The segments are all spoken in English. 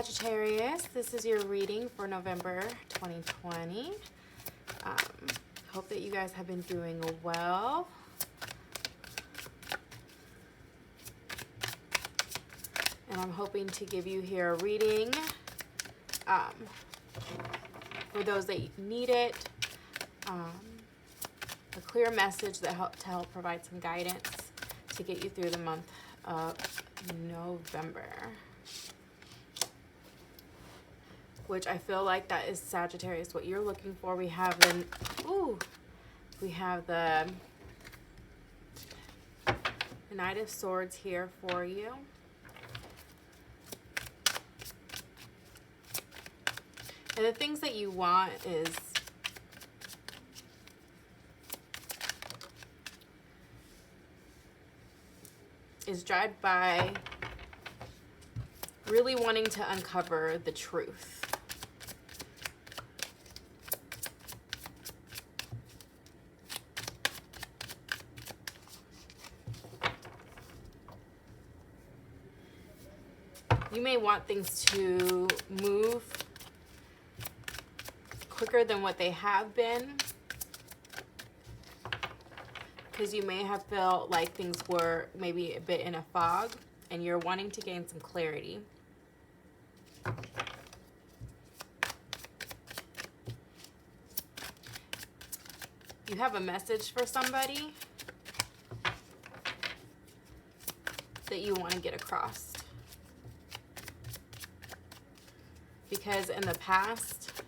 Sagittarius, this is your reading for November 2020. Hope that you guys have been doing well. And I'm hoping to give you here a reading for those that need it. A clear message that help provide some guidance to get you through the month of November. Which I feel like that is Sagittarius, what you're looking for. We have the Knight of Swords here for you. And the things that you want is driven by really wanting to uncover the truth. You may want things to move quicker than what they have been, because you may have felt like things were maybe a bit in a fog and you're wanting to gain some clarity. You have a message for somebody that you want to get across. Because in the past,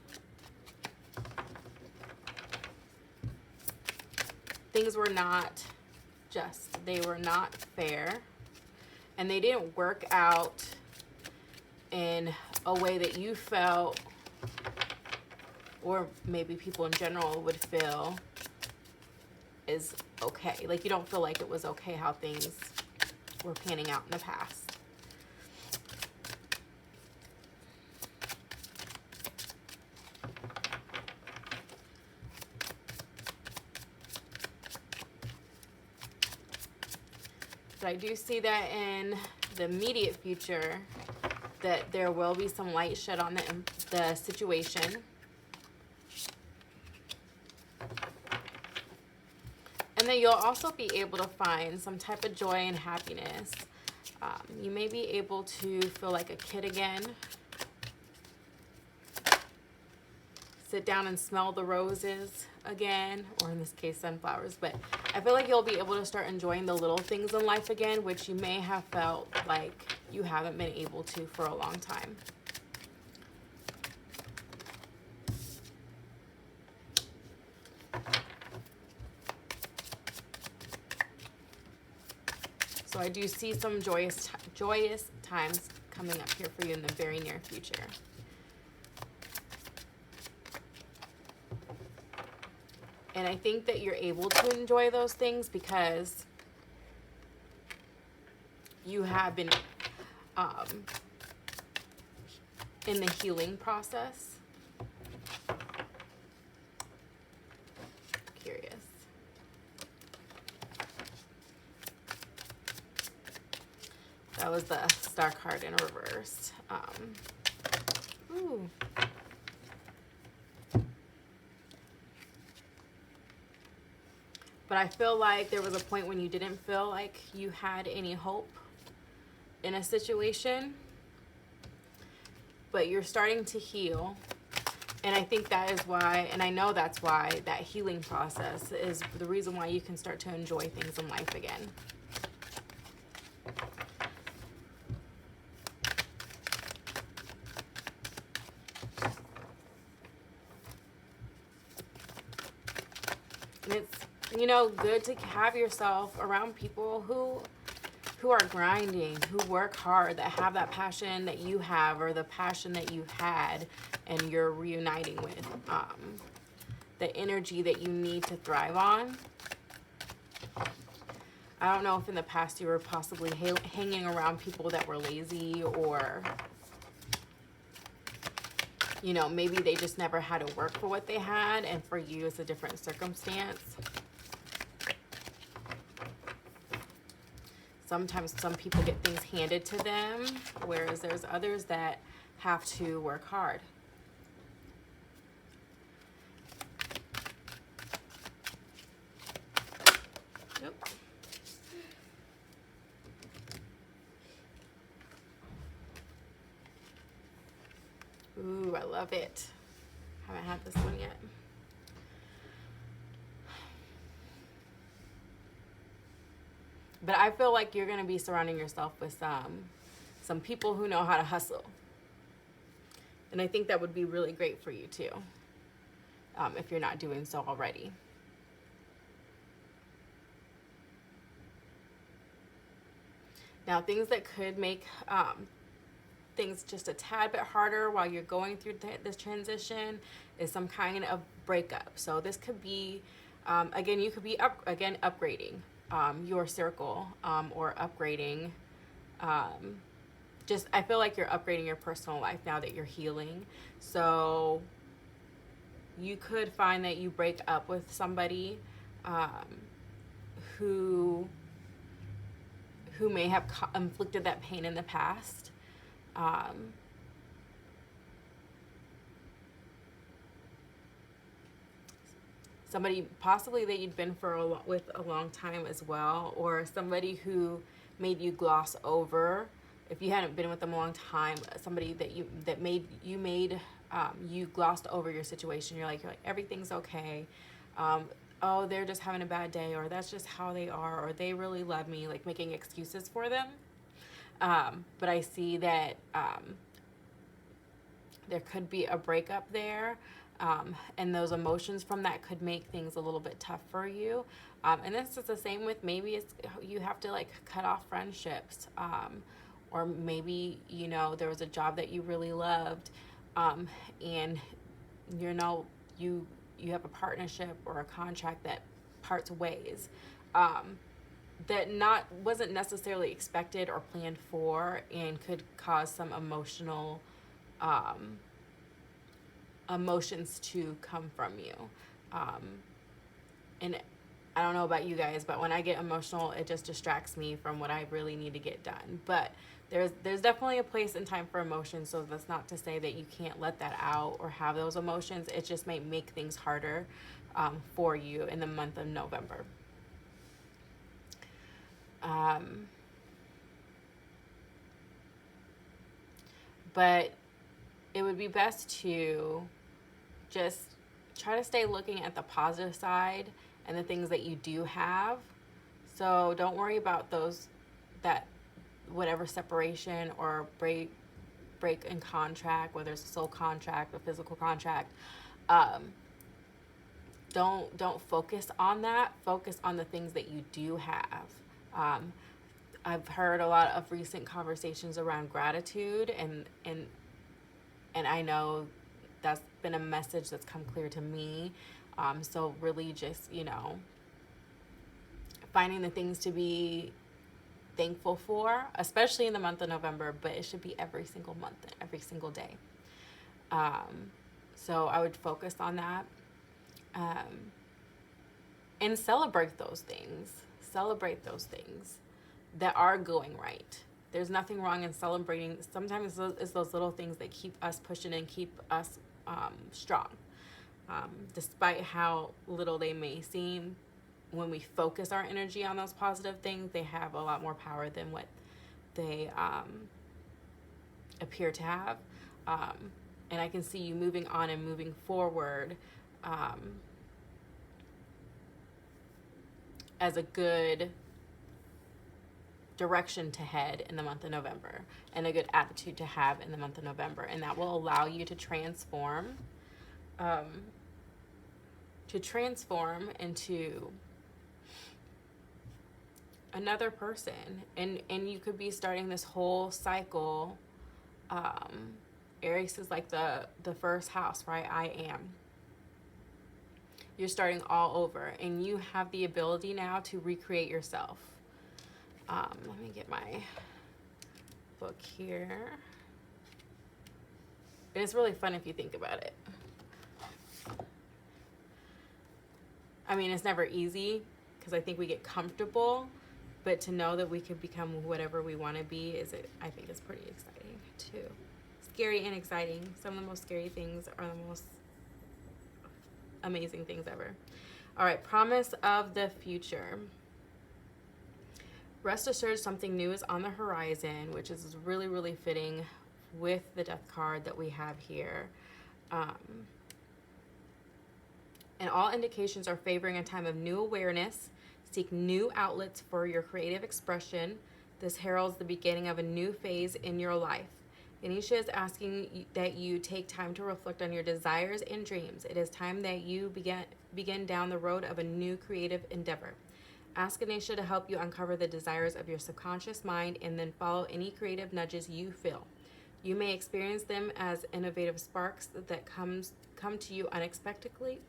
things were not just, they were not fair, and they didn't work out in a way that you felt, or maybe people in general would feel is okay. Like, you don't feel like it was okay how things were panning out in the past. But I do see that in the immediate future that there will be some light shed on the situation. And then you'll also be able to find some type of joy and happiness. You may be able to feel like a kid again. Sit down and smell the roses again, or in this case, sunflowers. But I feel like you'll be able to start enjoying the little things in life again, which you may have felt like you haven't been able to for a long time. So I do see some joyous times coming up here for you in the very near future. And I think that you're able to enjoy those things because you have been in the healing process. Curious. That was the Star card in reverse. Ooh. But I feel like there was a point when you didn't feel like you had any hope in a situation, but you're starting to heal. And I think that is why, and I know that's why, that healing process is the reason why you can start to enjoy things in life again. And it's, you know, good to have yourself around people who are grinding, who work hard, that have that passion that you have, or the passion that you had and you're reuniting with. The energy that you need to thrive on. I don't know if in the past you were possibly hanging around people that were lazy, or, you know, maybe they just never had to work for what they had, and for you it's a different circumstance. Sometimes some people get things handed to them, whereas there's others that have to work hard. Nope. Ooh, I love it. Haven't had this one yet. But I feel like you're going to be surrounding yourself with some people who know how to hustle. And I think that would be really great for you too, if you're not doing so already. Now, things that could make things just a tad bit harder while you're going through this transition is some kind of breakup. So this could be, again, you could be upgrading your circle, or upgrading, just, I feel like you're upgrading your personal life now that you're healing. So you could find that you break up with somebody who may have inflicted that pain in the past. Somebody possibly that you'd been with a long time as well, or somebody who made you gloss over, if you hadn't been with them a long time, somebody that made you glossed over your situation. You're like everything's okay. Oh, they're just having a bad day, or that's just how they are, or they really love me, like making excuses for them. But I see that there could be a breakup there, and those emotions from that could make things a little bit tough for you. And this is the same with, maybe you have to like cut off friendships, or maybe, you know, there was a job that you really loved, and you have a partnership or a contract that parts ways, that wasn't necessarily expected or planned for, and could cause some emotions to come from you. And I don't know about you guys, but when I get emotional, it just distracts me from what I really need to get done. But there's definitely a place and time for emotions, so that's not to say that you can't let that out or have those emotions. It just may make things harder for you in the month of November. But it would be best to just try to stay looking at the positive side and the things that you do have. So don't worry about whatever separation or break in contract, whether it's a soul contract or physical contract. Don't focus on that. Focus on the things that you do have. I've heard a lot of recent conversations around gratitude, and I know that's been a message that's come clear to me. So really just, finding the things to be thankful for, especially in the month of November, but it should be every single month, every single day. So I would focus on that, and celebrate those things. Celebrate those things that are going right. There's nothing wrong in celebrating. Sometimes it's those little things that keep us pushing and keep us strong. Despite how little they may seem, when we focus our energy on those positive things, they have a lot more power than what they appear to have. And I can see you moving on and moving forward as a good direction to head in the month of November, and a good attitude to have in the month of November. And that will allow you to transform into another person, and you could be starting this whole cycle. Aries is like the first house, right? I am. You're starting all over, and you have the ability now to recreate yourself. Let me get my book here. And it's really fun if you think about it. I mean, it's never easy, because I think we get comfortable, but to know that we could become whatever we want to be I think is pretty exciting too. scary and exciting. Some of the most scary things are the most amazing things ever. All right, promise of the future. Rest assured something new is on the horizon, which is really, really fitting with the Death card that we have here. And all indications are favoring a time of new awareness. Seek new outlets for your creative expression. This heralds the beginning of a new phase in your life. Ganesha is asking that you take time to reflect on your desires and dreams. It is time that you begin down the road of a new creative endeavor. Ask Ganesha to help you uncover the desires of your subconscious mind and then follow any creative nudges you feel. You may experience them as innovative sparks that come to you unexpectedly.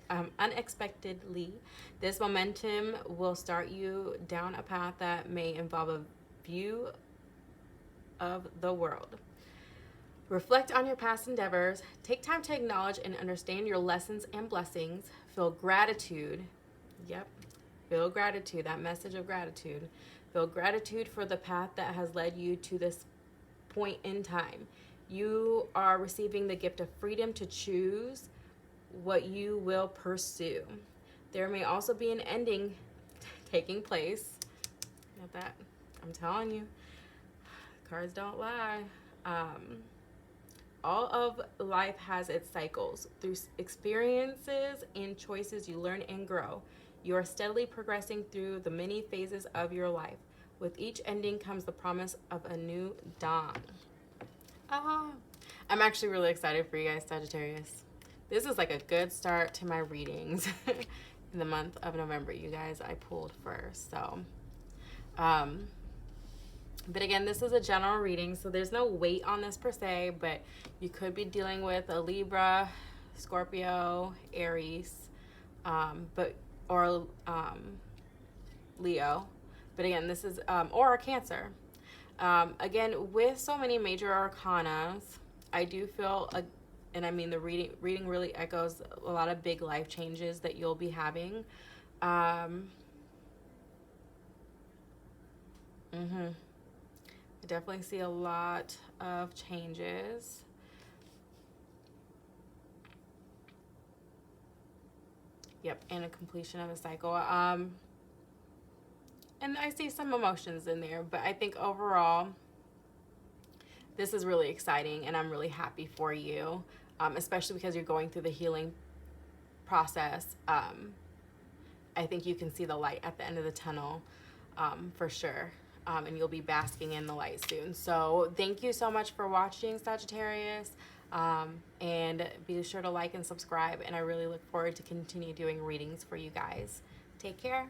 This momentum will start you down a path that may involve a view of the world. Reflect on your past endeavors. Take time to acknowledge and understand your lessons and blessings. Feel gratitude. Yep. Feel gratitude, that message of gratitude. Feel gratitude for the path that has led you to this point in time. You are receiving the gift of freedom to choose what you will pursue. There may also be an ending taking place. Not that, I'm telling you, cards don't lie. All of life has its cycles. Through experiences and choices, you learn and grow. You are steadily progressing through the many phases of your life. With each ending comes the promise of a new dawn. I'm actually really excited for you guys, Sagittarius. This is like a good start to my readings in the month of November. You guys, I pulled first. So, but again, this is a general reading, so there's no weight on this per se, but you could be dealing with a Libra, Scorpio, Aries, or Leo. But again, this is, or a Cancer. Again, with so many major arcanas, I do feel, and I mean the reading really echoes a lot of big life changes that you'll be having. I definitely see a lot of changes. Yep, and a completion of a cycle. And I see some emotions in there, but I think overall, this is really exciting, and I'm really happy for you, especially because you're going through the healing process. I think you can see the light at the end of the tunnel, for sure, and you'll be basking in the light soon. So thank you so much for watching, Sagittarius, and be sure to like and subscribe, and I really look forward to continue doing readings for you guys. Take care.